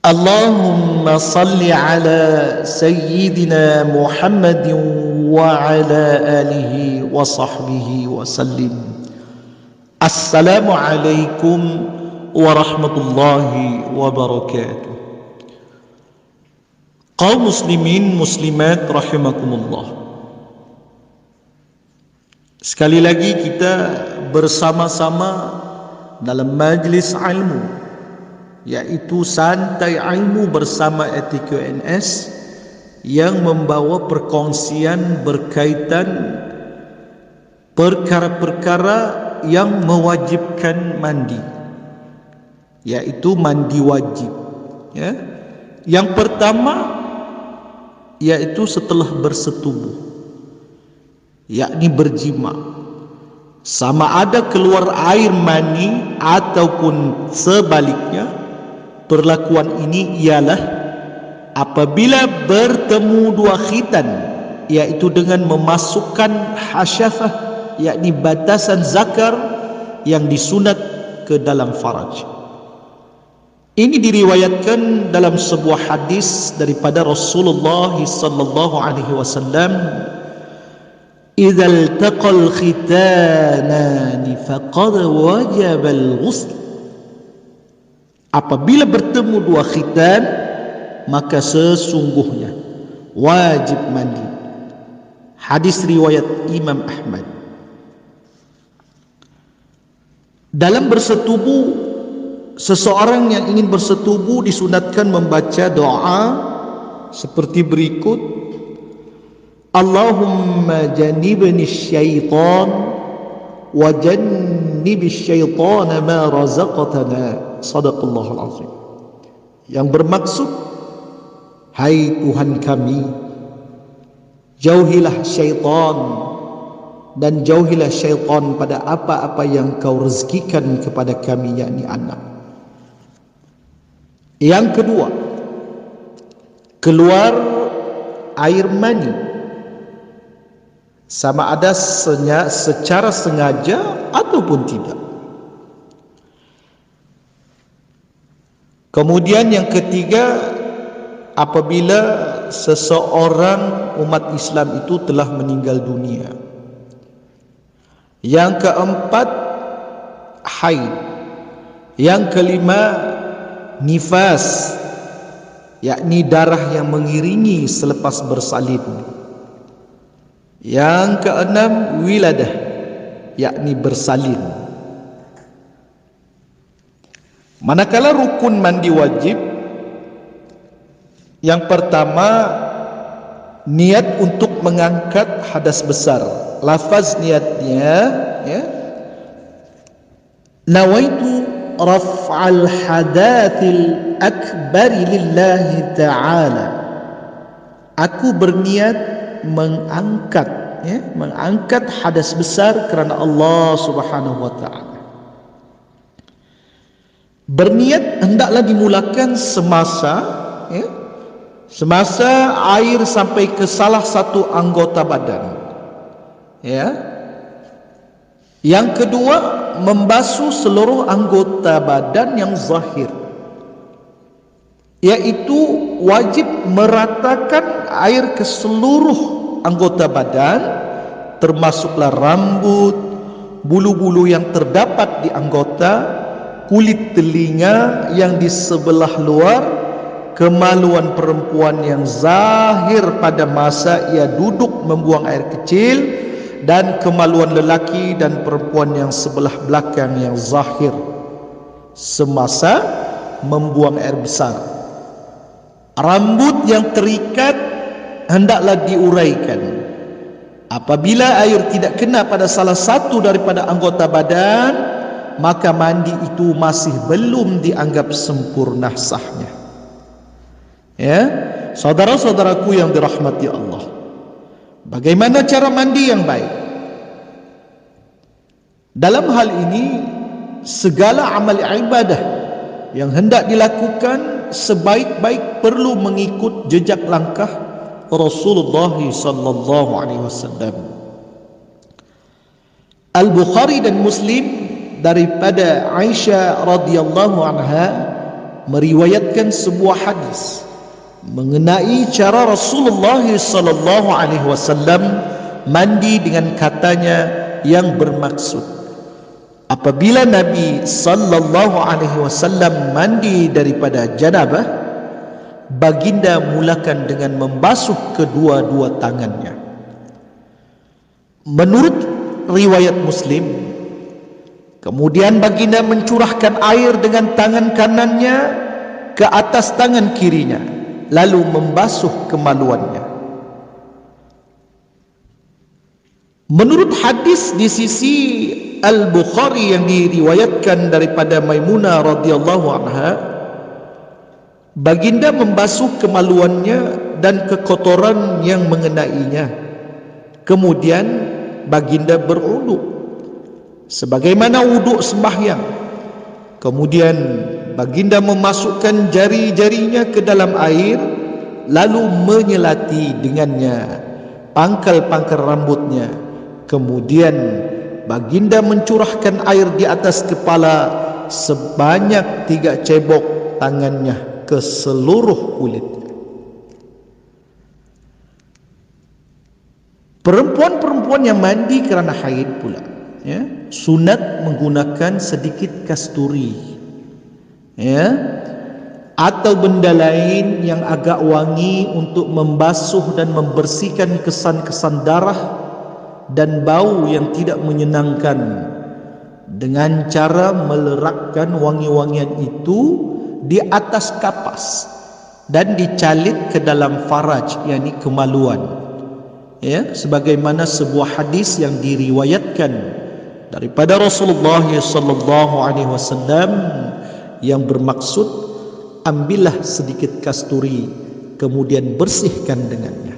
Allahumma salli ala Sayyidina Muhammadin wa ala alihi wa sahbihi wa sallim. Assalamualaikum warahmatullahi wabarakatuh. Kaum muslimin muslimat rahimakumullah. Sekali lagi kita bersama-sama dalam majlis ilmu, yaitu Santai Ilmu bersama ETQNS, yang membawa perkongsian berkaitan perkara-perkara yang mewajibkan mandi, yaitu mandi wajib. Yang pertama yaitu setelah bersetubuh, yakni berjima. Sama ada keluar air mani ataupun sebaliknya, perlakuan ini ialah apabila bertemu dua khitan, yaitu dengan memasukkan hasyafah, yakni batasan zakar yang disunat ke dalam faraj. Ini diriwayatkan dalam sebuah hadis daripada Rasulullah sallallahu alaihi wasallam, "Idza iltaqal khitanani faqad wajaba al-ghusl." Apabila bertemu dua khitan, maka sesungguhnya wajib mandi. Hadis riwayat Imam Ahmad. Dalam bersetubuh, seseorang yang ingin bersetubuh disunatkan membaca doa seperti berikut: Allahumma jannibni syaitan wa jannibis syaitana ma razaqtana. Sadaqallahul azim. Yang bermaksud, hai Tuhan kami, jauhilah syaitan dan jauhilah syaitan pada apa-apa yang kau rezekikan kepada kami, yakni anak. Yang kedua, keluar air mani, sama ada secara sengaja ataupun tidak. Kemudian yang ketiga, apabila seseorang umat Islam itu telah meninggal dunia. Yang keempat, haid. Yang kelima, nifas, yakni darah yang mengiringi selepas bersalin. Yang keenam, wiladah, yakni bersalin. Manakala rukun mandi wajib, yang pertama, niat untuk mengangkat hadas besar. Lafaz niatnya, nawaitu raf'al hadathil akbari lillahi ta'ala. Aku berniat mengangkat hadas besar kerana Allah Subhanahu wa ta'ala. Berniat hendaklah dimulakan semasa air sampai ke salah satu anggota badan. Yang kedua, membasuh seluruh anggota badan yang zahir, yaitu wajib meratakan air ke seluruh anggota badan, termasuklah rambut, bulu-bulu yang terdapat di anggota, kulit telinga yang di sebelah luar, kemaluan perempuan yang zahir pada masa ia duduk membuang air kecil, dan kemaluan lelaki dan perempuan yang sebelah belakang yang zahir semasa membuang air besar. Rambut yang terikat hendaklah diuraikan. Apabila air tidak kena pada salah satu daripada anggota badan, maka mandi itu masih belum dianggap sempurna sahnya. Saudara-saudaraku yang dirahmati Allah, bagaimana cara mandi yang baik? Dalam hal ini, segala amal ibadah yang hendak dilakukan sebaik-baik perlu mengikut jejak langkah Rasulullah sallallahu alaihi wasallam. Al-Bukhari dan Muslim daripada Aisyah radhiyallahu anha meriwayatkan sebuah hadis mengenai cara Rasulullah sallallahu alaihi wasallam mandi dengan katanya yang bermaksud, apabila Nabi sallallahu alaihi wasallam mandi daripada janabah, baginda mulakan dengan membasuh kedua-dua tangannya. Menurut riwayat Muslim, kemudian baginda mencurahkan air dengan tangan kanannya ke atas tangan kirinya, lalu membasuh kemaluannya. Menurut hadis di sisi Al-Bukhari yang diriwayatkan daripada Maimunah radhiyallahu anha, baginda membasuh kemaluannya dan kekotoran yang mengenainya. Kemudian baginda berwuduk sebagaimana wuduk sembahyang. Kemudian baginda memasukkan jari-jarinya ke dalam air, lalu menyelati dengannya pangkal-pangkal rambutnya. Kemudian baginda mencurahkan air di atas kepala sebanyak 3 cebok tangannya ke seluruh kulitnya. Perempuan-perempuan yang mandi kerana haid pula, ya, sunat menggunakan sedikit kasturi, ya, atau benda lain yang agak wangi untuk membasuh dan membersihkan kesan-kesan darah dan bau yang tidak menyenangkan, dengan cara melerakkan wangi-wangian itu di atas kapas dan dicalit ke dalam faraj, yakni kemaluan, ya, sebagaimana sebuah hadis yang diriwayatkan daripada Rasulullah sallallahu alaihi wasallam yang bermaksud, ambillah sedikit kasturi kemudian bersihkan dengannya.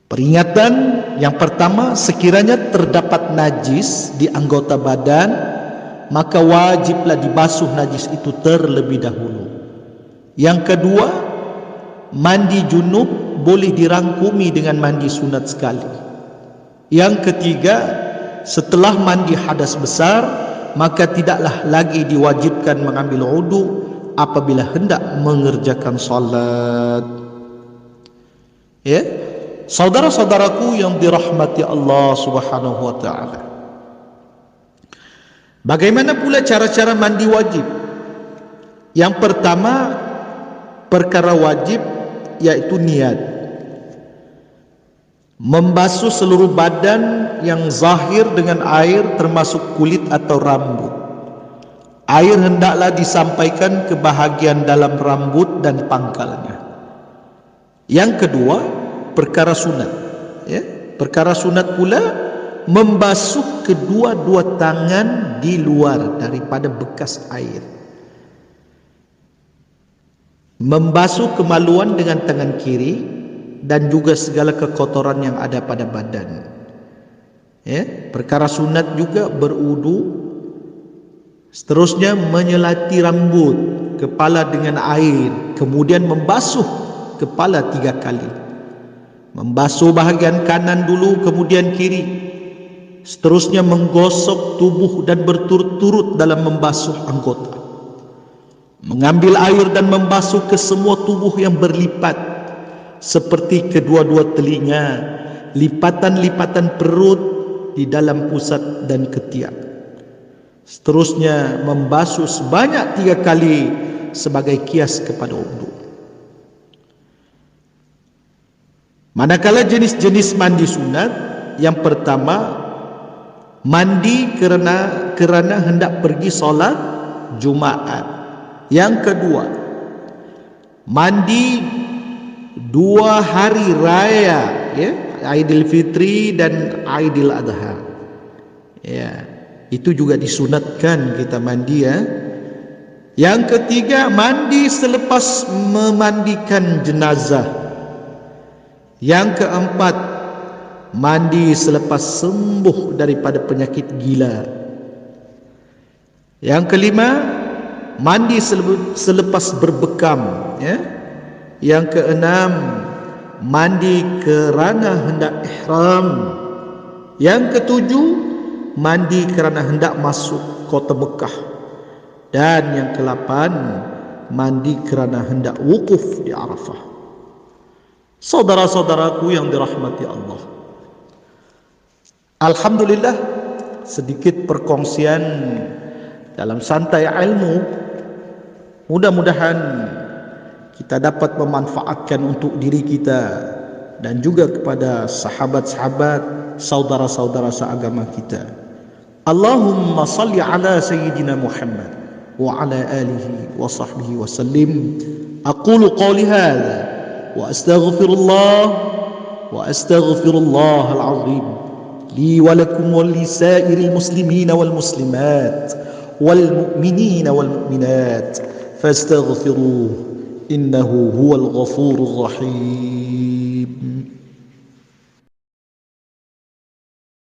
Peringatan yang pertama, sekiranya terdapat najis di anggota badan, maka wajiblah dibasuh najis itu terlebih dahulu. Yang kedua, mandi junub boleh dirangkumi dengan mandi sunat sekali. Yang ketiga, setelah mandi hadas besar, maka tidaklah lagi diwajibkan mengambil wudu apabila hendak mengerjakan salat. Ya, saudara-saudaraku yang dirahmati Allah Subhanahu wa taala. Bagaimana pula cara-cara mandi wajib? Yang pertama, perkara wajib yaitu niat. Membasuh seluruh badan yang zahir dengan air termasuk kulit atau rambut. Air hendaklah disampaikan ke bahagian dalam rambut dan pangkalnya. Yang kedua, perkara sunat, ya, perkara sunat pula membasuh kedua-dua tangan di luar daripada bekas air. Membasuh kemaluan dengan tangan kiri dan juga segala kekotoran yang ada pada badan. Ya, perkara sunat juga berwudu. Seterusnya menyelati rambut, kepala dengan air, kemudian membasuh kepala 3 kali. Membasuh bahagian kanan dulu, kemudian kiri. Seterusnya menggosok tubuh dan berturut-turut dalam membasuh anggota. Mengambil air dan membasuh ke semua tubuh yang berlipat, seperti kedua-dua telinga, lipatan-lipatan perut di dalam pusat dan ketiak. Seterusnya membasuh sebanyak 3 kali sebagai kias kepada wudu. Manakala jenis-jenis mandi sunat, yang pertama, mandi kerana hendak pergi solat Jumaat. Yang kedua, mandi 2 hari raya, ya, Aidilfitri dan Aidil Adha. Ya, itu juga disunatkan kita mandi, ya. Yang ketiga, mandi selepas memandikan jenazah. Yang keempat, mandi selepas sembuh daripada penyakit gila. Yang kelima, mandi selepas berbekam, ya. Yang keenam, mandi kerana hendak ihram. Yang ketujuh, mandi kerana hendak masuk kota Mekah. Dan yang ke-8, mandi kerana hendak wukuf di Arafah. Saudara-saudaraku yang dirahmati Allah, alhamdulillah, sedikit perkongsian dalam santai ilmu. Mudah-mudahan kita dapat memanfaatkan untuk diri kita dan juga kepada sahabat-sahabat, saudara-saudara seagama kita. Allahumma salli ala Sayyidina Muhammad wa ala alihi wa sahbihi wa sallim. Aqulu qawli hadha wa astaghfirullah al-azim li wa lakum wa li sa'iril muslimina wal muslimat wal mu'minina wal mu'minat fastaghfiruh innahu huwal ghafurur rahim.